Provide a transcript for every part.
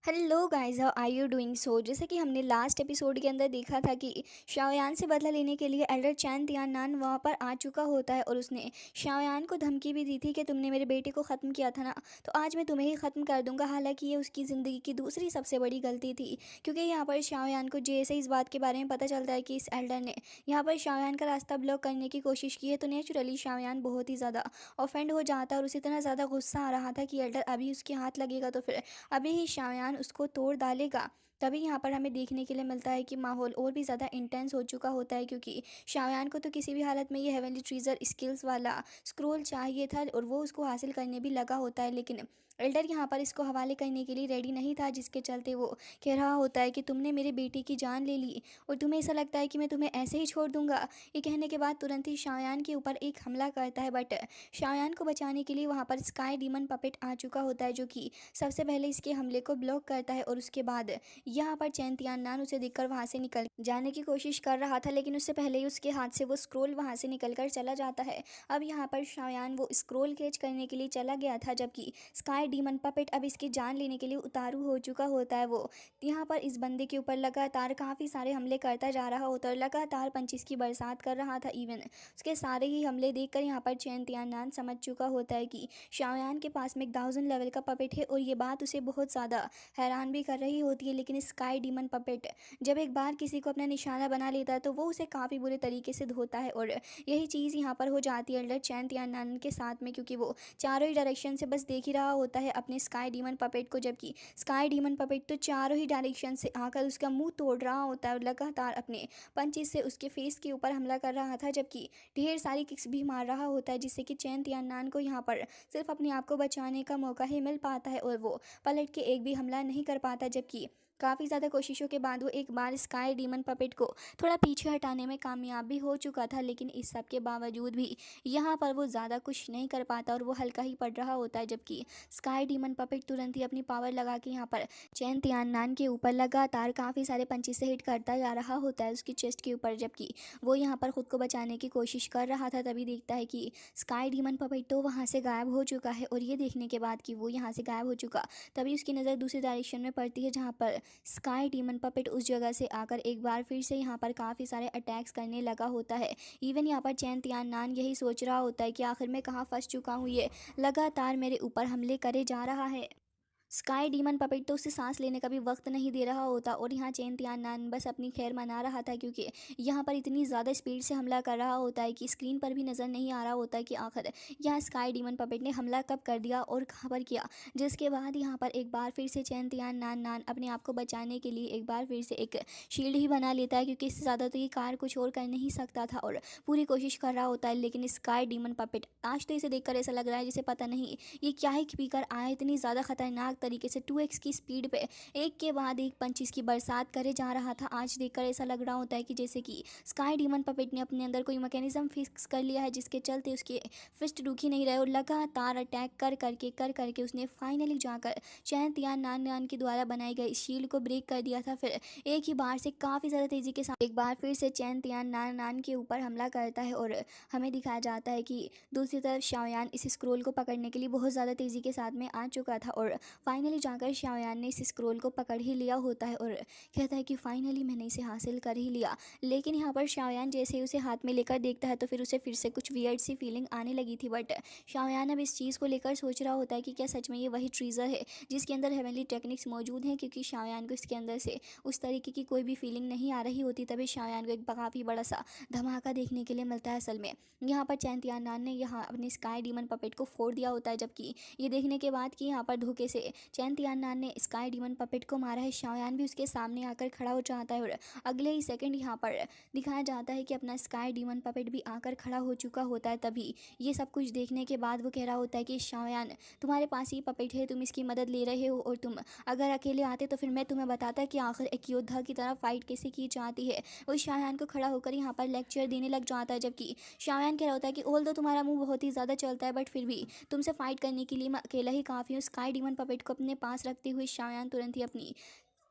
Hello guys, how are you doing? So जैसे कि हमने लास्ट एपिसोड के अंदर देखा था कि शाओयान से बदला लेने के लिए एल्डर चैन तियाननान वहाँ पर आ चुका होता है और उसने शाओयान को धमकी भी दी थी कि तुमने मेरे बेटे को ख़त्म किया था ना, तो आज मैं तुम्हें ही ख़त्म कर दूंगा। हालांकि ये उसकी ज़िंदगी की दूसरी सबसे बड़ी गलती थी, क्योंकि यहाँ पर शाओयान को जैसे इस बात के बारे में पता चलता है कि इस एल्डर ने यहाँ पर शाओयान का रास्ता ब्लॉक करने की कोशिश की है, तो नेचुरली शाओयान बहुत ही ज़्यादा ऑफेंड हो जाता है और उसे इतना ज़्यादा गुस्सा आ रहा था कि एल्डर अभी उसके हाथ लगेगा तो फिर अभी ही शाओयान उसको तोड़ डालेगा। तभी यहाँ पर हमें देखने के लिए मिलता है कि माहौल और भी ज़्यादा इंटेंस हो चुका होता है, क्योंकि शाओयान को तो किसी भी हालत में ये हेवनली ट्रीजर स्किल्स वाला स्क्रोल चाहिए था और वो उसको हासिल करने भी लगा होता है। लेकिन एल्डर यहाँ पर इसको हवाले करने के लिए रेडी नहीं था, जिसके चलते वो कह रहा होता है कि तुमने मेरे बेटे की जान ले ली और तुम्हें ऐसा लगता है कि मैं तुम्हें ऐसे ही छोड़ दूंगा। ये कहने के बाद तुरंत ही शाओयान के ऊपर एक हमला करता है, बट शाओयान को बचाने के लिए वहाँ पर स्काई डीमन पपेट आ चुका होता है, जो कि सबसे पहले इसके हमले को ब्लॉक करता है। और उसके बाद यहाँ पर चैन तियाननान उसे देखकर वहाँ से निकल जाने की कोशिश कर रहा था, लेकिन उससे पहले ही उसके हाथ से वो स्क्रोल वहाँ से निकल कर चला जाता है। अब यहाँ पर शाओयान वो स्क्रोल कैच करने के लिए चला गया था, जबकि स्काई डीमन पपेट अब इसकी जान लेने के लिए उतारू हो चुका होता है। वो यहाँ पर इस बंदे के ऊपर लगातार काफ़ी सारे हमले करता जा रहा होता है और लगातार पंचिस की बरसात कर रहा था। इवन उसके सारे ही हमले देखकर यहाँ पर चैन तियाननान समझ चुका होता है कि शाओयान के पास में 1000 लेवल का पपेट है और ये बात उसे बहुत ज़्यादा हैरान भी कर रही होती है। लेकिन स्काई डीमन पपेट जब एक बार किसी को अपना निशाना बना लेता है तो वो उसे काफ़ी बुरे तरीके से धोता है, और यही चीज़ यहाँ पर हो जाती है एल्डर चैन तियाननान के साथ में, क्योंकि वो चारों ही डायरेक्शन से बस देख ही रहा होता है अपने स्काई डीमन पपेट को, जबकि स्काई डीमन पपेट तो चारों ही डायरेक्शन से आकर उसका मुंह तोड़ रहा होता है और लगातार अपने पंचिस से उसके फेस के ऊपर हमला कर रहा था, जबकि ढेर सारी किक्स भी मार रहा होता है, जिससे कि चैन तियाननान को यहाँ पर सिर्फ अपने आप को बचाने का मौका ही मिल पाता है और वो पलट के एक भी हमला नहीं कर पाता। जबकि काफ़ी ज़्यादा कोशिशों के बाद वो एक बार स्काई डीमन पपेट को थोड़ा पीछे हटाने में कामयाब भी हो चुका था, लेकिन इस सब के बावजूद भी यहाँ पर वो ज़्यादा कुछ नहीं कर पाता और वो हल्का ही पड़ रहा होता है। जबकि स्काई डीमन पपेट तुरंत ही अपनी पावर लगा के यहाँ पर चैन तियाननान के ऊपर लगातार काफ़ी सारे पंचिस से हिट करता जा रहा होता है उसकी चेस्ट के ऊपर, जबकि वो यहाँ पर खुद को बचाने की कोशिश कर रहा था। तभी देखता है कि स्काई डीमन पपेट तो वहाँ से गायब हो चुका है, और ये देखने के बाद कि वो यहाँ से गायब हो चुका, तभी उसकी नज़र दूसरी डायरेक्शन में पड़ती है, जहाँ पर स्काई डीमन पपेट उस जगह से आकर एक बार फिर से यहाँ पर काफ़ी सारे अटैक्स करने लगा होता है। इवन यहाँ पर चैन तियाननान यही सोच रहा होता है कि आखिर मैं कहाँ फंस चुका हूँ, ये लगातार मेरे ऊपर हमले करे जा रहा है। स्काई डीमन पपेट तो उसे सांस लेने का भी वक्त नहीं दे रहा होता, और यहाँ चैन तियाननान बस अपनी खैर मना रहा था, क्योंकि यहाँ पर इतनी ज़्यादा स्पीड से हमला कर रहा होता है कि स्क्रीन पर भी नज़र नहीं आ रहा होता है कि आखिर यहाँ स्काई डीमन पपेट ने हमला कब कर दिया और कहाँ पर किया। जिसके बाद यहाँ पर एक बार फिर से चैन तियाननान अपने आप को बचाने के लिए एक बार फिर से एक शील्ड ही बना लेता है, क्योंकि इससे ज़्यादा तो ये कार कुछ और कर नहीं सकता था और पूरी कोशिश कर रहा होता है। लेकिन स्काई डीमन पपेट आज तो इसे देखकर ऐसा लग रहा है जैसे पता नहीं ये क्या ही स्पीकर आया, इतनी ज़्यादा खतरनाक तरीके से 2x की स्पीड पे एक के बाद एक पंचिस की बरसात करे जा रहा था। आज देखकर ऐसा लग रहा होता है कि जैसे कि स्काई डीमन पपेट ने अपने अंदर कोई मैकेनिज्म फिक्स कर लिया है, जिसके चलते उसके फिस्ट रुक ही नहीं रहे और लगातार अटैक कर करके उसने फाइनली जाकर चैन तियाननान के द्वारा बनाई गई शील्ड को ब्रेक कर दिया था। फिर एक ही बार से काफ़ी ज़्यादा तेज़ी के साथ एक बार फिर से चैन तियाननान के ऊपर हमला करता है, और हमें दिखाया जाता है कि दूसरी तरफ शाओयान इस स्क्रोल को पकड़ने के लिए बहुत ज़्यादा तेज़ी के साथ में आ चुका था, और फाइनली जाकर शाओयान ने इस स्क्रोल को पकड़ ही लिया होता है और कहता है कि फाइनली मैंने इसे हासिल कर ही लिया। लेकिन यहाँ पर शाओयान जैसे ही उसे हाथ में लेकर देखता है तो फिर उसे फिर से कुछ वियर्ड सी फीलिंग आने लगी थी, बट शाओयान अब इस चीज़ को लेकर सोच रहा होता है कि क्या सच में ये वही ट्रीज़र है जिसके अंदर हेवनली टेक्निक्स मौजूद हैं, क्योंकि शाओयान को इसके अंदर से उस तरीके की कोई भी फीलिंग नहीं आ रही होती। तभी शाओयान को एक काफ़ी बड़ा सा धमाका देखने के लिए मिलता है। असल में यहाँ पर चैन तियाननान ने यहाँ अपने स्काई डीमन पपेट को फोड़ दिया होता है, जबकि ये देखने के बाद कि यहाँ पर धोखे से चैन तियाननान ने स्काई डीमन पपेट को मारा है, शाओयान भी उसके सामने आकर खड़ा हो जाता है और अगले ही सेकंड यहाँ पर दिखाया जाता है कि अपना स्काई डीमन पपेट भी आकर खड़ा हो चुका होता है। तभी ये सब कुछ देखने के बाद वो कह रहा होता है कि शाओयान, तुम्हारे पास ये पपेट है, तुम इसकी मदद ले रहे हो, और तुम अगर अकेले आते तो फिर मैं तुम्हें बताता कि आखिर एक योद्धा की तरह फाइट कैसे की जाती है। वो शाओयान को खड़ा होकर यहाँ पर लेक्चर देने लग जाता है, जबकि शाओयान कह रहा होता है कि ऑल दो तुम्हारा मुंह बहुत ही ज़्यादा चलता है, बट फिर भी तुमसे फाइट करने के लिए मैं अकेला ही काफ़ी हूँ। स्काई डीमन पपेट को अपने पास रखते हुए शाओयान तुरंत ही अपनी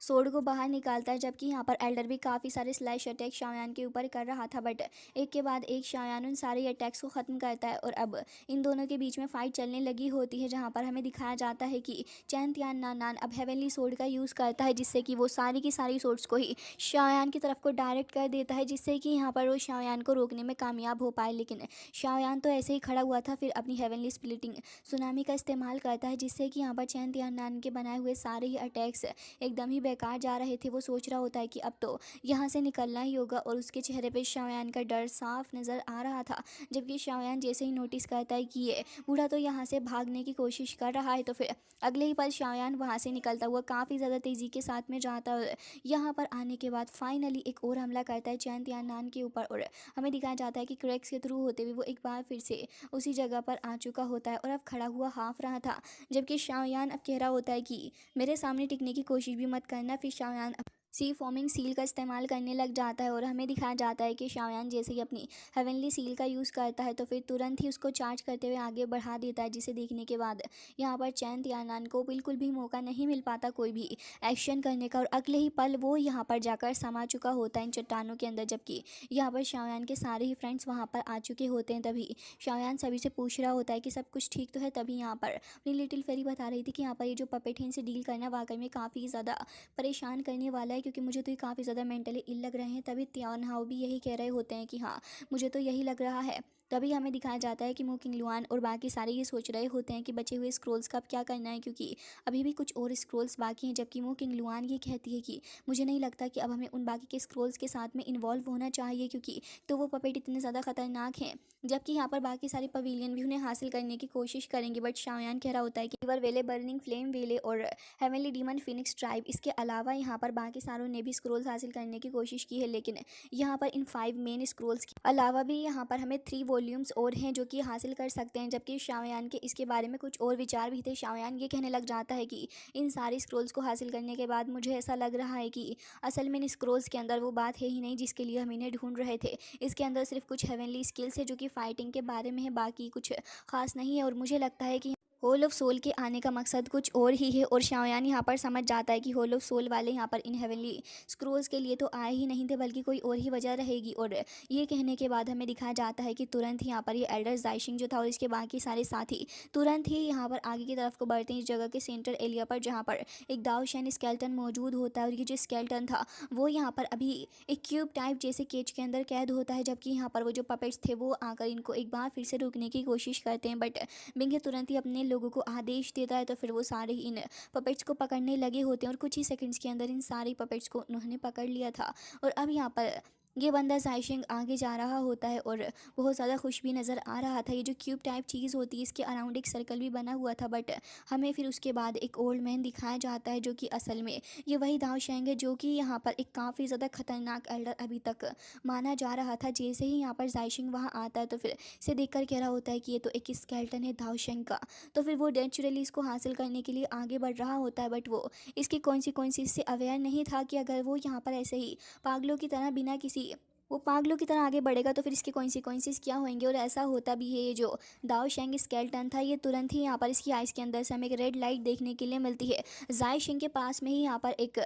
सोड को बाहर निकालता है, जबकि यहाँ पर एल्डर भी काफ़ी सारे स्लैश अटैक शाओयान के ऊपर कर रहा था, बट एक के बाद एक शाओयान उन सारे अटैक्स को ख़त्म करता है और अब इन दोनों के बीच में फ़ाइट चलने लगी होती है, जहाँ पर हमें दिखाया जाता है कि चैन तियान नान नान अब हेवनली सोड का यूज़ करता है, जिससे कि वो सारी की सारी सोड्स को ही शाओयान की तरफ को डायरेक्ट कर देता है, जिससे कि यहाँ पर वो शाओयान को रोकने में कामयाब हो पाए। लेकिन शाओयान तो ऐसे ही खड़ा हुआ था, फिर अपनी हेवनली स्प्लिटिंग सुनामी का इस्तेमाल करता है, जिससे कि यहाँ पर चैन तियान नान के बनाए हुए सारे ही अटैक्स एकदम ही बेकार जा रहे थे। वो सोच रहा होता है कि अब तो यहाँ से निकलना ही होगा, और उसके चेहरे पे शाओयान का डर साफ नज़र आ रहा था। जबकि शाओयान जैसे ही नोटिस करता है कि ये बूढ़ा तो यहाँ से भागने की कोशिश कर रहा है, तो फिर अगले ही पल शाओयान वहाँ से निकलता हुआ काफ़ी ज़्यादा तेज़ी के साथ में जाता है। यहाँ पर आने के बाद फाइनली एक और हमला करता है चैन तियान नान के ऊपर, और हमें दिखाया जाता है कि क्रैक्स के थ्रू होते हुए वो एक बार फिर से उसी जगह पर आ चुका होता है और अब खड़ा हुआ हाँफ रहा था। जबकि शाओयान अब कह रहा होता है कि मेरे सामने टिकने की कोशिश भी मत करना। फिर शाओयान सी फॉर्मिंग सील का इस्तेमाल करने लग जाता है, और हमें दिखाया जाता है कि शाओयान जैसे ही अपनी हेवनली सील का यूज़ करता है तो फिर तुरंत ही उसको चार्ज करते हुए आगे बढ़ा देता है, जिसे देखने के बाद यहाँ पर चैन तियानान को बिल्कुल भी मौका नहीं मिल पाता कोई भी एक्शन करने का, और अगले ही पल वो यहाँ पर जाकर समा चुका होता है इन चट्टानों के अंदर। जबकि यहाँ पर शाओयान के सारे ही फ्रेंड्स वहाँ पर आ चुके होते हैं। तभी शाओयान सभी से पूछ रहा होता है कि सब कुछ ठीक तो है। तभी यहाँ पर अपनी लिटिल फेरी बता रही थी कि यहाँ पर ये जो पपेट है इनसे डील करना वाकई में काफ़ी ज़्यादा परेशान करने वाला है, क्योंकि मुझे तो ये काफ़ी ज़्यादा मेंटली इल लग रहे हैं। तभी तियान हाओ भी यही कह रहे होते हैं कि हाँ, मुझे तो यही लग रहा है। तभी हमें दिखाया जाता है कि मो किंगलुआन और बाकी सारे ये सोच रहे होते हैं कि बचे हुए स्क्रोल्स का अब क्या करना है, क्योंकि अभी भी कुछ और स्क्रोल्स बाकी हैं। जबकि मो किंगलुआन ये कहती है कि मुझे नहीं लगता कि अब हमें उन बाकी के स्क्रोल्स के साथ में इन्वॉल्व होना चाहिए, क्योंकि तो वो पपेट इतने ज़्यादा खतरनाक हैं। जबकि यहाँ पर बाकी सारे पवेलियन भी उन्हें हासिल करने की कोशिश करेंगे, बट शाओयान कह रहा होता है कि रिवर वेले, बर्निंग फ्लेम वेले और हेवनली डीमन फिनिक्स ट्राइब, इसके अलावा यहाँ पर बाकी सारों ने भी स्क्रोल्स हासिल करने की कोशिश की है। लेकिन यहाँ पर इन 5 मेन स्क्रोल्स के अलावा भी यहाँ पर हमें 3 वॉल्यूम्स और हैं जो कि हासिल कर सकते हैं। जबकि शाओयान के इसके बारे में कुछ और विचार भी थे। शाओयान ये कहने लग जाता है कि इन सारी स्क्रोल्स को हासिल करने के बाद मुझे ऐसा लग रहा है कि असल में इन स्क्रोल्स के अंदर वो बात है ही नहीं जिसके लिए हम इन्हें ढूंढ रहे थे। इसके अंदर सिर्फ कुछ हेवनली स्किल्स है जो कि फाइटिंग के बारे में है, बाकी कुछ खास नहीं है। और मुझे लगता है कि होल ऑफ सोल के आने का मकसद कुछ और ही है, और शाओयान यहाँ पर समझ जाता है कि होल ऑफ सोल वाले यहाँ पर इन हेवनली स्क्रोल्स के लिए तो आए ही नहीं थे, बल्कि कोई और ही वजह रहेगी। और ये कहने के बाद हमें दिखाया जाता है कि तुरंत ही यहाँ पर ये एल्डर जाइशिंग जो था और इसके बाकी सारे साथी तुरंत ही यहाँ पर आगे की तरफ को बढ़ते हैं, इस जगह के सेंटर एरिया पर, जहाँ पर एक दाओशैन स्केल्टन मौजूद होता है। और ये जो स्केल्टन था वो यहाँ पर अभी एक क्यूब टाइप जैसे केज के अंदर कैद होता है। जबकि यहाँ पर वो जो पपेट्स थे वो आकर इनको एक बार फिर से रोकने की कोशिश करते हैं, बट बिंगे तुरंत ही अपने लोगों को आदेश देता है, तो फिर वो सारे ही इन पपेट्स को पकड़ने लगे होते हैं, और कुछ ही सेकंड्स के अंदर इन सारी पपेट्स को उन्होंने पकड़ लिया था। और अब यहाँ पर ये बंदा जाइशिंग आगे जा रहा होता है और बहुत ज़्यादा खुश भी नज़र आ रहा था। ये जो क्यूब टाइप चीज़ होती है इसके अराउंड एक सर्कल भी बना हुआ था, बट हमें फिर उसके बाद एक ओल्ड मैन दिखाया जाता है जो कि असल में ये वही दाओ शेंग है जो कि यहाँ पर एक काफ़ी ज़्यादा खतरनाक एल्डर अभी तक माना जा रहा था। जैसे ही यहाँ पर जाइशिंग वहाँ आता है तो फिर इसे देखकर कह रहा होता है कि ये तो एक स्केल्टन है दाओ शेंग का। तो फिर वो नेचुरली इसको हासिल करने के लिए आगे बढ़ रहा होता है, बट वो इसकी कॉन्सिक्वेंसेस से अवेयर नहीं था कि अगर वो यहाँ पर ऐसे ही पागलों की तरह बिना किसी वो पागलों की तरह आगे बढ़ेगा तो फिर इसके कॉन्सिक्वेंसेस क्या होंगे। और ऐसा होता भी है। ये जो दाओ शेंग स्केल्टन था ये तुरंत ही यहाँ पर इसकी आइज़ के अंदर से हमें एक रेड लाइट देखने के लिए मिलती है। जाई शेंग के पास में ही यहाँ पर एक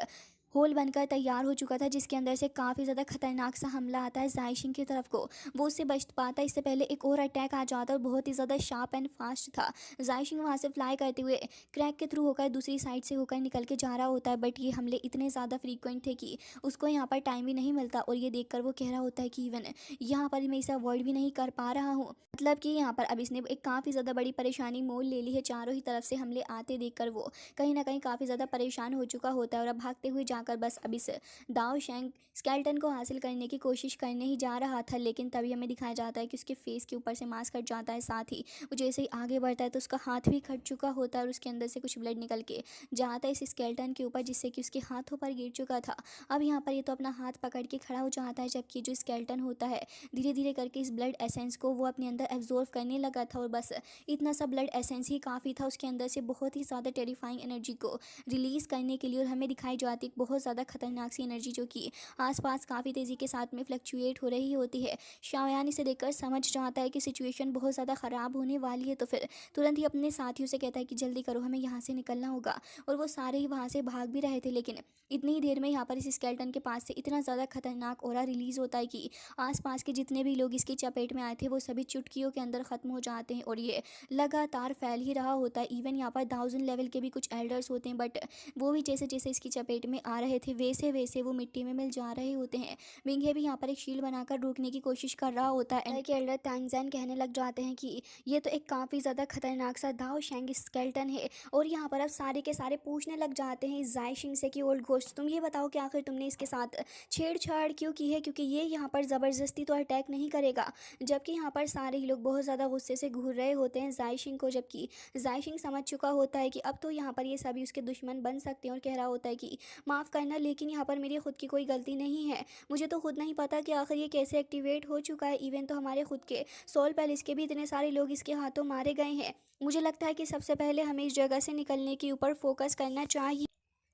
होल बनकर तैयार हो चुका था, जिसके अंदर से काफ़ी ज़्यादा खतरनाक सा हमला आता है जाइशिंग की तरफ को। वो उससे बच पाता, इससे पहले एक और अटैक आ जाता और बहुत ही ज़्यादा शार्प एंड फास्ट था। जाइशिंग वहाँ से फ्लाई करते हुए क्रैक के थ्रू होकर दूसरी साइड से होकर निकल के जा रहा होता है, बट ये हमले इतने ज़्यादा फ्रीक्वेंट थे कि उसको यहाँ पर टाइम भी नहीं मिलता। और ये देखकर वो कह रहा होता है कि इवन यहाँ पर मैं इसे अवॉइड भी नहीं कर पा रहा हूँ, मतलब कि यहाँ पर अब इसने एक काफ़ी ज़्यादा बड़ी परेशानी मोल ले ली है। चारों ही तरफ से हमले आते देखकर वो कहीं ना कहीं काफ़ी ज़्यादा परेशान हो चुका होता है, और अब भागते हुए जाकर बस अब इस दाओ शेंग स्केल्टन को हासिल करने की कोशिश करने ही जा रहा था। लेकिन तभी हमें दिखाया जाता है कि उसके फेस के ऊपर से मास्क कट जाता है, साथ ही वो जैसे ही आगे बढ़ता है तो उसका हाथ भी कट चुका होता है और उसके अंदर से कुछ ब्लड निकल के जाता है इस स्केल्टन के ऊपर, जिससे कि उसके हाथों पर गिर चुका था। अब यहाँ पर ये तो अपना हाथ पकड़ के खड़ा हो जाता है, जबकि जो स्केल्टन होता है धीरे धीरे करके इस ब्लड एसेंस को वो अपने अंदर एब्जॉर्व करने लगा था। और बस इतना सा ब्लड एसेंस ही काफ़ी था उसके अंदर से बहुत ही ज़्यादा टेरिफाइंग एनर्जी को रिलीज़ करने के लिए। और हमें दिखाई जाती एक बहुत ज़्यादा खतरनाक सी एनर्जी जो कि आसपास काफ़ी तेज़ी के साथ में फ्लक्चुएट हो रही होती है। शाओयान इसे देखकर समझ जाता है कि सिचुएशन बहुत ज़्यादा ख़राब होने वाली है, तो फिर तुरंत ही अपने साथियों से कहता है कि जल्दी करो, हमें यहाँ से निकलना होगा। और वो सारे ही वहाँ से भाग भी रहे थे, लेकिन इतनी ही देर में यहाँ पर इस स्केलेटन के पास से इतना ज़्यादा खतरनाक ऑरा रिलीज़ होता है कि आसपास के जितने भी लोग इसकी चपेट में आए थे वो सभी चुटकियों के अंदर ख़त्म हो जाते हैं। और ये लगातार फैल ही रहा होता है। इवन यहाँ पर 1000 लेवल के भी कुछ एल्डर्स होते हैं, बट वो भी जैसे जैसे इसकी चपेट में आ रहे थे वैसे वैसे वो मिट्टी में मिल जा रहे होते हैं। विंघे भी यहाँ पर एक शील्ड बनाकर रोकने की कोशिश कर रहा होता है। एंड के एल्डर तैंगज़ेन कहने लग जाते हैं कि ये तो एक काफ़ी ज़्यादा खतरनाक सा दाओ शेंग स्केलेटन है। और यहाँ पर अब सारे के सारे पूछने लग जाते हैं ज़ाइशिंग से कि ओल्ड घोस्ट, तुम ये बताओ कि आखिर तुमने इसके साथ छेड़छाड़ क्यों की है, क्योंकि ये यहाँ पर ज़बरदस्ती तो अटैक नहीं करेगा। जबकि यहाँ पर सारे ही लोग बहुत ज़्यादा गुस्से से घूर रहे होते हैं ज़ाइशिंग को, जबकि ज़ाइशिंग समझ चुका होता है कि अब तो यहाँ पर ये सभी उसके दुश्मन बन सकते हैं। और कह रहा होता है कि माफ़ करना, लेकिन यहाँ पर मेरी खुद की कोई गलती नहीं है। मुझे तो खुद नहीं पता कि आखिर ये कैसे एक्टिवेट हो चुका है। इवन तो हमारे खुद के सोल पैलेस के भी इतने सारे लोग इसके हाथों मारे गए हैं। मुझे लगता है कि सबसे पहले हमें इस जगह से निकलने के ऊपर फोकस करना चाहिए,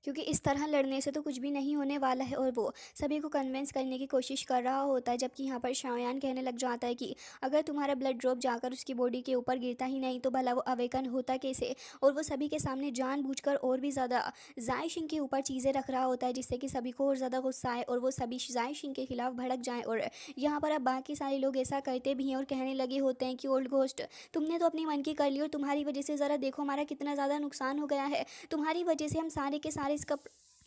क्योंकि इस तरह लड़ने से तो कुछ भी नहीं होने वाला है। और वो सभी को कन्विंस करने की कोशिश कर रहा होता है। जबकि यहाँ पर शाओयान कहने लग जाता है कि अगर तुम्हारा ब्लड ड्रॉप जाकर उसकी बॉडी के ऊपर गिरता ही नहीं तो भला वो अवेकन होता कैसे। और वो सभी के सामने जानबूझकर और भी ज़्यादा ज़ाइशिंग के ऊपर चीज़ें रख रहा होता है, जिससे कि सभी को और ज़्यादा गुस्सा आए और वो सभी ज़ाइशिंग के खिलाफ भड़क जाएँ। और यहाँ पर अब बाकी सारे लोग ऐसा करते भी हैं और कहने लगे होते हैं कि ओल्ड घोस्ट, तुमने तो अपनी मन की कर ली और तुम्हारी वजह से ज़रा देखो हमारा कितना ज़्यादा नुकसान हो गया है। तुम्हारी वजह से हम सारे के सारे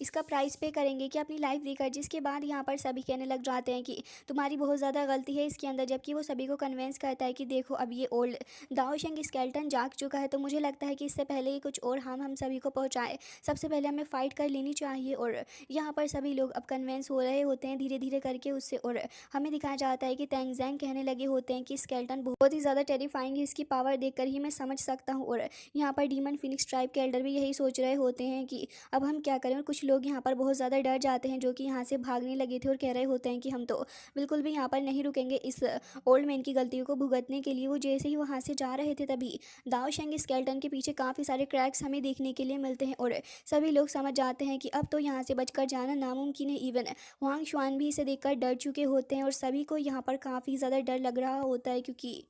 इसका प्राइस पे करेंगे कि अपनी लाइफ देकर। जिसके बाद यहाँ पर सभी कहने लग जाते हैं कि तुम्हारी बहुत ज़्यादा गलती है इसके अंदर। जबकि वो सभी को कन्विंस करता है कि देखो अब ये ओल्ड दाओशेंग स्केलेटन जाग चुका है, तो मुझे लगता है कि इससे पहले ही कुछ और हम सभी को पहुँचाए, सबसे पहले हमें फ़ाइट कर लेनी चाहिए। और यहाँ पर सभी लोग अब कन्विंस हो रहे होते हैं धीरे धीरे करके उससे। और हमें दिखाया जाता है कि तैंगज़ेंग कहने लगे होते हैं कि स्केलेटन बहुत ही ज़्यादा टेरिफाइंग है, इसकी पावर देखकर ही मैं समझ सकता हूँ। और यहाँ पर डीमन फिनिक्स ट्राइब के एल्डर भी यही सोच रहे होते हैं कि अब हम क्या करें। और कुछ लोग यहाँ पर बहुत ज़्यादा डर जाते हैं जो कि यहाँ से भागने लगे थे और कह रहे होते हैं कि हम तो बिल्कुल भी यहाँ पर नहीं रुकेंगे इस ओल्ड मैन की गलतियों को भुगतने के लिए। वो जैसे ही वहाँ से जा रहे थे तभी दाओशेंग स्केलेटन के पीछे काफ़ी सारे क्रैक्स हमें देखने के लिए मिलते हैं। और सभी लोग समझ जाते हैं कि अब तो यहाँ से बचकर जाना नामुमकिन है। इवन हुआंग शुआन भी इसे देखकर डर चुके होते हैं और सभी को यहाँ पर काफ़ी ज़्यादा डर लग रहा होता है, क्योंकि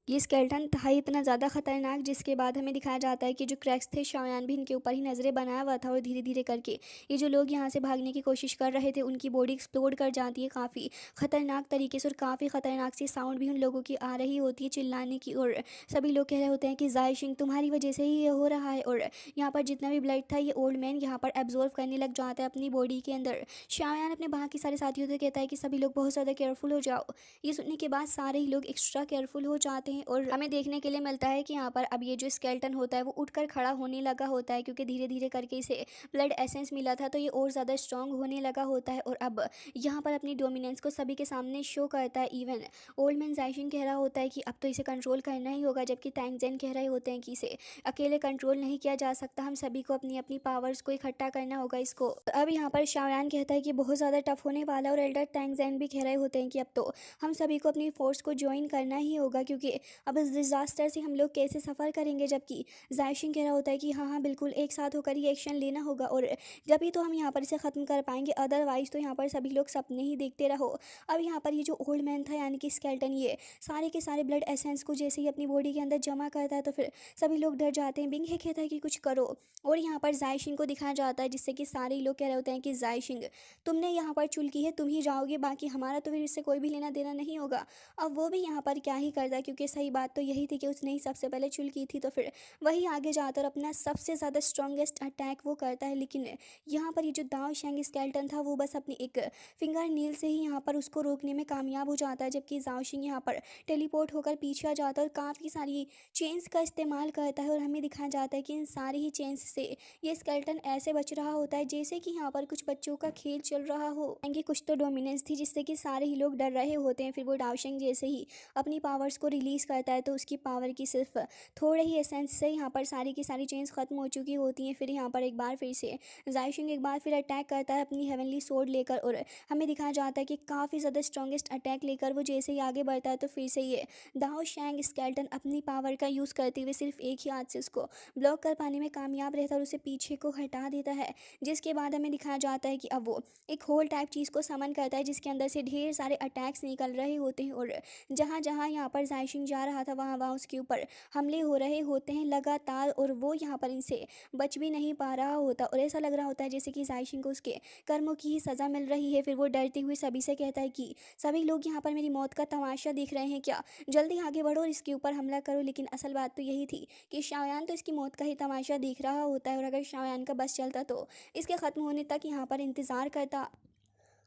ये स्केलेटन था ही इतना ज़्यादा खतरनाक। जिसके बाद हमें दिखाया जाता है कि जो क्रैक्स थे शाओयान भी इनके ऊपर ही नज़रें बनाया हुआ था। और धीरे धीरे करके ये जो लोग यहाँ से भागने की कोशिश कर रहे थे उनकी बॉडी एक्सप्लोड कर जाती है काफ़ी ख़तरनाक तरीके से। और काफ़ी ख़तरनाक सी साउंड भी उन लोगों की आ रही होती है चिल्लाने की। और सभी लोग कह रहे होते हैं कि ज़ाइशिंग तुम्हारी वजह से ही ये हो रहा है। और यहाँ पर जितना भी ब्लड था ये ओल्ड मैन यहाँ पर एब्जॉर्व करने लग जाता है अपनी बॉडी के अंदर। शाओयान अपने बाकी सारे साथियों से कहता है कि सभी लोग बहुत ज़्यादा केयरफुल हो जाओ। ये सुनने के बाद सारे ही लोग एक्स्ट्रा केयरफुल हो जाते हैं। और हमें देखने के लिए मिलता है कि यहाँ पर अब ये जो स्केलेटन होता है वो उठकर खड़ा होने लगा होता है, क्योंकि धीरे धीरे करके इसे ब्लड एसेंस मिला था तो ये और ज़्यादा स्ट्रांग होने लगा होता है। और अब यहाँ पर अपनी डोमिनेंस को सभी के सामने शो करता है। इवन ओल्ड मैन ज़ाइशिंग कह रहा होता है कि अब तो इसे कंट्रोल करना ही होगा, जबकि तैंगज़ेन कह रहे होते हैं कि इसे अकेले कंट्रोल नहीं किया जा सकता, हम सभी को अपनी अपनी पावर्स को इकट्ठा करना होगा इसको। अब यहाँ पर शाओयान कहता है कि बहुत ज़्यादा टफ होने वाला है। और एल्डर तैंगज़ेन भी कह रहे होते हैं कि अब तो हम सभी को अपनी फोर्स को ज्वाइन करना ही होगा, क्योंकि अब इस डिज़ास्टर से हम लोग कैसे सफ़र करेंगे। जबकि ज़ाइशिंग कह रहा होता है कि हाँ हाँ बिल्कुल एक साथ होकर ही एक्शन लेना होगा, और जब ही तो हम यहाँ पर इसे ख़त्म कर पाएंगे, अदरवाइज़ तो यहाँ पर सभी लोग सपने ही देखते रहो। अब यहाँ पर ये जो ओल्ड मैन था यानी कि स्केलेटन, ये सारे के सारे ब्लड एसेंस को जैसे ही अपनी बॉडी के अंदर जमा करता है तो फिर सभी लोग डर जाते हैं। बिंग हे कहता है कि कुछ करो, और यहाँ पर ज़ाइशिंग को दिखाया जाता है, जिससे कि सारे लोग कह रहे होते हैं कि ज़ाइशिंग तुमने यहाँ पर चुल की है, तुम ही जाओगे, बाकी हमारा तो फिर इससे कोई भी लेना देना नहीं होगा। अब वो भी यहाँ पर क्या ही करता, क्योंकि सही बात तो यही थी कि उसने ही सबसे पहले चुल की थी, तो फिर वही आगे जाकर अपना सबसे ज़्यादा स्ट्रॉन्गेस्ट अटैक वो करता है। लेकिन यहाँ पर ये जो दाओ शेंग स्केलेटन था वो बस अपनी एक फिंगर नील से ही यहाँ पर उसको रोकने में कामयाब हो जाता है, जबकि जाओ शिंग यहाँ पर टेलीपोर्ट होकर पीछे आ जाता है और काफ़ी सारी चेन्स का इस्तेमाल करता है। और हमें दिखाया जाता है कि इन सारी ही चेन्स से ये स्केलेटन ऐसे बच रहा होता है जैसे कि यहाँ पर कुछ बच्चों का खेल चल रहा हो। कुछ तो डोमिनेंस थी जिससे कि सारे ही लोग डर रहे होते हैं। फिर वो दाओ शेंग जैसे ही अपनी पावर्स को रिलीज़ रिलीज़ करता है तो उसकी पावर की सिर्फ थोड़े ही एसेंस से यहाँ पर सारी की सारी चेंज ख़त्म हो चुकी होती हैं। फिर यहाँ पर एक बार फिर से जाइशिंग एक बार फिर अटैक करता है अपनी हेवनली सोर्ड लेकर, और हमें दिखाया जाता है कि काफ़ी ज़्यादा स्ट्रॉन्गेस्ट अटैक लेकर वो जैसे ही आगे बढ़ता है तो फिर से ये दाओ शैंग स्केल्टन अपनी पावर का यूज़ करते हुए सिर्फ एक ही हाथ से उसको ब्लॉक कर पाने में कामयाब रहता है और उसे पीछे को हटा देता है। जिसके बाद हमें दिखाया जाता है कि अब वो एक होल टाइप चीज़ को समन करता है जिसके अंदर से ढेर सारे अटैक्स निकल रहे होते हैं, और जहाँ जहाँ यहाँ पर जाइशिंग जा रहा था वहाँ वहाँ उसके ऊपर हमले हो रहे होते हैं लगातार, और वो यहाँ पर इनसे बच भी नहीं पा रहा होता और ऐसा लग रहा होता है जैसे कि जाइशिंग को उसके कर्मों की ही सज़ा मिल रही है। फिर वो डरती हुई सभी से कहता है कि सभी लोग यहाँ पर मेरी मौत का तमाशा देख रहे हैं क्या, जल्दी आगे बढ़ो और इसके ऊपर हमला करो। लेकिन असल बात तो यही थी कि शाओयान तो इसकी मौत का ही तमाशा देख रहा होता है, और अगर शाओयान का बस चलता तो इसके ख़त्म होने तक यहाँ पर इंतज़ार करता।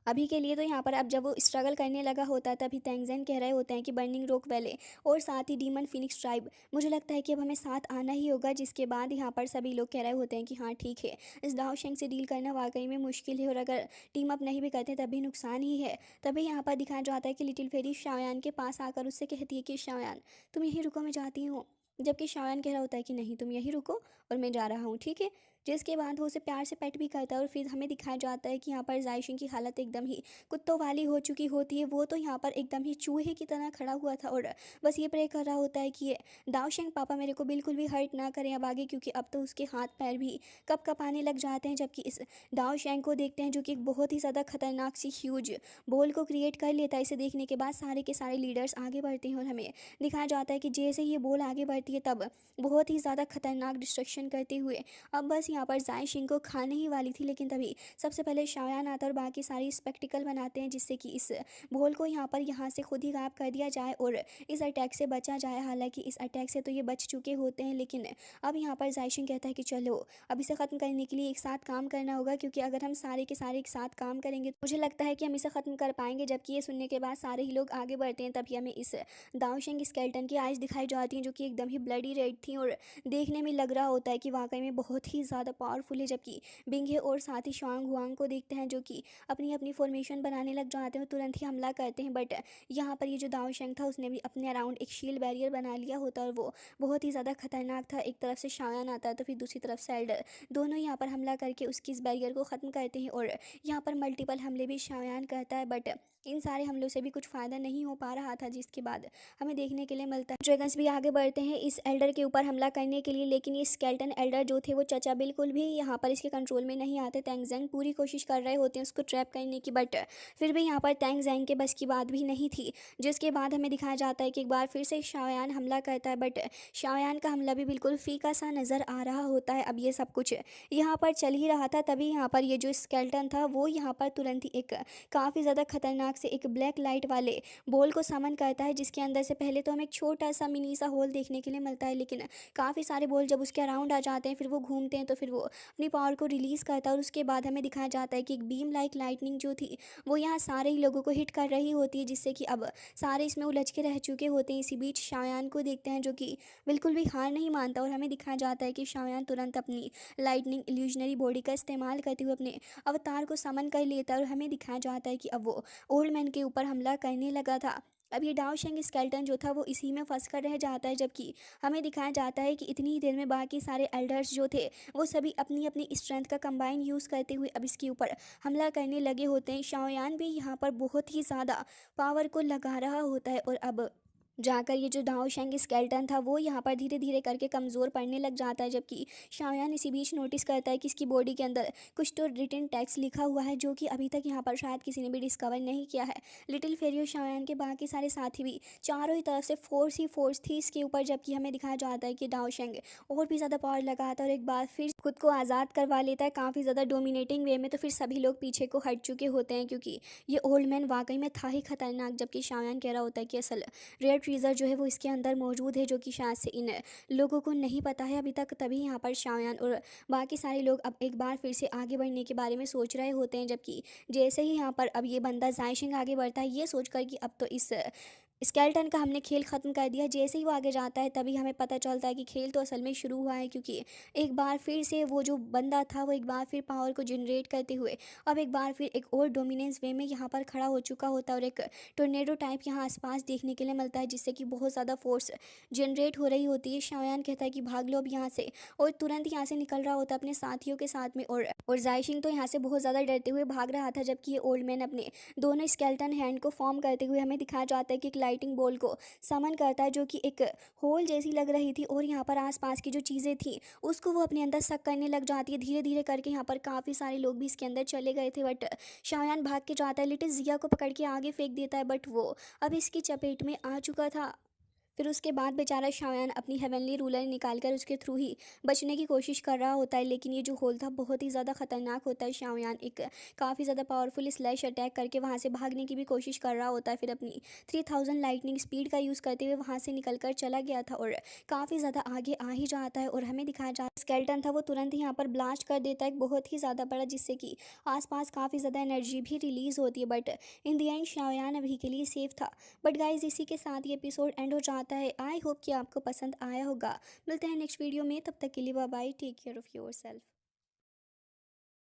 अभी के लिए तो यहाँ पर अब जब वो स्ट्रगल करने लगा होता है तभी तैंगजेन कह रहे होते हैं कि बर्निंग रॉक वैले और साथ ही डीमन फिनिक्स ट्राइब, मुझे लगता है कि अब हमें साथ आना ही होगा। जिसके बाद यहाँ पर सभी लोग कह रहे होते हैं कि हाँ ठीक है, इस दाओ शेंग से डील करना वाकई में मुश्किल है और अगर टीम अप नहीं भी करते तब भी नुकसान ही है। तभी यहाँ पर दिखाया जाता है कि लिटिल फेरी शाओयान के पास आकर उससे कहती है कि शाओयान तुम यहीं रुको, मैं जाती हूँ। जबकि शाओयान कह रहा होता है कि नहीं तुम यहीं रुको और मैं जा रहा हूँ, ठीक है। जिसके बाद वो उसे प्यार से पेट भी करता है और फिर हमें दिखाया जाता है कि यहाँ पर जाइशिंग की हालत एकदम ही कुत्तों वाली हो चुकी होती है। वो तो यहाँ पर एकदम ही चूहे की तरह खड़ा हुआ था और बस ये प्रे कर रहा होता है कि ये दाओशेंग पापा मेरे को बिल्कुल भी हर्ट ना करें अब आगे, क्योंकि अब तो उसके हाथ पैर भी कप कपाने लग जाते हैं। जबकि इस दाओशेंग को देखते हैं जो कि एक बहुत ही ज़्यादा खतरनाक सी ह्यूज बोल को क्रिएट कर लेता है। इसे देखने के बाद सारे के सारे लीडर्स आगे बढ़ते हैं और हमें दिखाया जाता है कि जैसे ही ये बोल आगे बढ़ती है तब बहुत ही ज़्यादा खतरनाक डिस्ट्रक्शन करते हुए अब बस यहाँ पर जाइशिंग को खाने ही वाली थी। लेकिन तभी सबसे पहले शाओयान आता है और बाकी सारी स्पेक्टिकल बनाते हैं जिससे कि इस भोल को यहाँ से खुद ही गायब कर दिया जाए और इस अटैक से बचा जाए। हालांकि इस अटैक से तो ये बच चुके होते हैं, लेकिन अब यहाँ पर जाइशिंग कहता है कि चलो अब इसे ख़त्म करने के लिए एक साथ काम करना होगा, क्योंकि अगर हम सारे के सारे एक साथ काम करेंगे तो मुझे लगता है कि हम इसे ख़त्म कर पाएंगे। जबकि ये सुनने के बाद सारे ही लोग आगे बढ़ते हैं। तभी हमें इस दाओशेंग स्केल्टन की आइज़ दिखाई जाती हैं जो कि एकदम ही ब्लडी रेड थी और देखने में लग रहा होता है कि वाकई में बहुत ही ज़्यादा पावरफुल है। जबकि बिंगे और साथ ही शुआंग हुआंग को देखते हैं जो कि अपनी अपनी फॉर्मेशन बनाने लग जाते हैं, तुरंत ही हमला करते हैं। बट यहाँ पर ये जो दाओशेंग था उसने भी अपने अराउंड एक शील्ड बैरियर बना लिया होता और वो बहुत ही ज़्यादा खतरनाक था। एक तरफ से शायान आता है तो फिर दूसरी तरफ से एल्डर, दोनों यहाँ पर हमला करके उसकी इस बैरियर को ख़त्म करते हैं और यहाँ पर मल्टीपल हमले भी शायान करता है। बट इन सारे हमलों से भी कुछ फ़ायदा नहीं हो पा रहा था, जिसके बाद हमें देखने के लिए मिलता है ड्रैगन्स भी आगे बढ़ते हैं इस एल्डर के ऊपर हमला करने के लिए। लेकिन ये स्केल्टन एल्डर जो थे वो चचा बिल्कुल भी यहाँ पर इसके कंट्रोल में नहीं आते। तैंगजेंग पूरी कोशिश कर रहे होते हैं उसको ट्रैप करने की, बट फिर भी यहाँ पर तैंगजेंग के बस की बात भी नहीं थी। जिसके बाद हमें दिखाया जाता है कि एक बार फिर से शाओयान हमला करता है, बट शाओयान का हमला भी बिल्कुल फीका सा नज़र आ रहा होता है। अब ये सब कुछ यहाँ पर चल ही रहा था, तभी यहाँ पर ये जो स्केल्टन था वो यहाँ पर तुरंत ही एक काफ़ी ज़्यादा खतरनाक से एक ब्लैक लाइट वाले बॉल को समन करता है, जिसके अंदर से पहले तो हमें एक छोटा सा मिनी सा होल देखने के लिए मिलता है। लेकिन काफ़ी सारे बॉल जब उसके अराउंड आ जाते हैं फिर वो घूमते हैं तो फिर वो अपनी पावर को रिलीज़ करता है और उसके बाद हमें दिखाया जाता है कि एक बीम लाइक लाइटनिंग जो थी वो यहाँ सारे ही लोगों को हिट कर रही होती है, जिससे कि अब सारे इसमें उलझ के रह चुके होते हैं। इसी बीच शाओयान को देखते हैं जो कि बिल्कुल भी हार नहीं मानता और हमें दिखाया जाता है कि शाओयान तुरंत अपनी लाइटनिंग इल्यूजनरी बॉडी का इस्तेमाल करते हुए अपने अवतार को समन कर लेता है और हमें दिखाया जाता है कि अब वो ओल्ड मैन के ऊपर हमला करने लगा था। अब ये दाओशेंग स्केल्टन जो था वो इसी में फंस कर रह जाता है, जबकि हमें दिखाया जाता है कि इतनी ही देर में बाकी सारे एल्डर्स जो थे वो सभी अपनी अपनी स्ट्रेंथ का कंबाइन यूज़ करते हुए अब इसके ऊपर हमला करने लगे होते हैं। शाओयान भी यहाँ पर बहुत ही ज़्यादा पावर को लगा रहा होता है और अब जाकर ये जो दाओशेंग स्केल्टन था वो यहाँ पर धीरे धीरे करके कमज़ोर पड़ने लग जाता है। जबकि शाओयान इसी बीच नोटिस करता है कि इसकी बॉडी के अंदर कुछ तो रिटन टेक्स्ट लिखा हुआ है जो कि अभी तक यहाँ पर शायद किसी ने भी डिस्कवर नहीं किया है। लिटिल फेरी और शाओयान के बाकी सारे साथी भी चारों ही तरफ से फोर्स ही फोर्स थी इसके ऊपर, जबकि हमें दिखाया जाता है कि दाओशेंग और भी ज़्यादा पावर लगाता है और एक बार फिर खुद को आज़ाद करवा लेता है काफ़ी ज़्यादा डोमिनेटिंग वे में। तो फिर सभी लोग पीछे को हट चुके होते हैं क्योंकि ये ओल्ड मैन वाकई में था ही खतरनाक। जबकि शाओयान कह रहा होता है कि असल रेयर ट्रीज़र जो है वो इसके अंदर मौजूद है जो कि शायद से इन लोगों को नहीं पता है अभी तक। तभी यहाँ पर शाओयान और बाकी सारे लोग अब एक बार फिर से आगे बढ़ने के बारे में सोच रहे होते हैं, जबकि जैसे ही यहाँ पर अब ये बंदा जाइशिंग आगे बढ़ता है ये सोचकर कि अब तो इस स्केलेटन का हमने खेल ख़त्म कर दिया। जैसे ही वो आगे जाता है तभी हमें पता चलता है कि खेल तो असल में शुरू हुआ है, क्योंकि एक बार फिर से वो जो बंदा था वो एक बार फिर पावर को जनरेट करते हुए अब एक बार फिर एक और डोमिनेंस वे में यहाँ पर खड़ा हो चुका होता है, और एक टोर्नेडो टाइप यहाँ आसपास देखने के लिए मिलता है, जिससे कि बहुत ज़्यादा फोर्स जनरेट हो रही होती है। शाओयान कहता है कि भाग लो अब यहाँ से, और तुरंत यहाँ से निकल रहा होता है अपने साथियों के साथ में। और जायशिंग तो यहाँ से बहुत ज़्यादा डरते हुए भाग रहा था, जबकि ये ओल्ड मैन अपने दोनों स्केलेटन हैंड को फॉर्म करते हुए हमें दिखाया जाता है कि एक लाइटिंग बॉल को समन करता है, जो कि एक होल जैसी लग रही थी, और यहाँ पर आसपास की जो चीज़ें थी उसको वो अपने अंदर सक करने लग जाती है। धीरे धीरे करके यहाँ पर काफ़ी सारे लोग भी इसके अंदर चले गए थे, बट शाओयान भाग के जाता है, लिटिल जिया को पकड़ के आगे फेंक देता है, बट वो अब इसकी चपेट में आ चुका था। फिर उसके बाद बेचारा शाओयान अपनी हेवनली रूलर निकाल कर उसके थ्रू ही बचने की कोशिश कर रहा होता है, लेकिन ये जो होल था बहुत ही ज़्यादा खतरनाक होता है। शाओयान एक काफ़ी ज़्यादा पावरफुल स्लैश अटैक करके वहाँ से भागने की भी कोशिश कर रहा होता है, फिर अपनी 3000 लाइटनिंग स्पीड का यूज़ करते हुए वहाँ से निकल कर चला गया था और काफ़ी ज़्यादा आगे आ ही जाता है। और हमें दिखाया जाता है स्केलेटन था वो तुरंत ही यहाँ पर ब्लास्ट कर देता है बहुत ही ज़्यादा बड़ा, जिससे कि आसपास काफ़ी ज़्यादा एनर्जी भी रिलीज़ होती है, बट इन द एंड शाओयान अभी के लिए सेफ था। बट गाइज इसी के साथ ये एपिसोड एंड हो जाता है। आई होप कि आपको पसंद आया होगा। मिलते हैं नेक्स्ट वीडियो में, तब तक के लिए bye bye, take care of your self.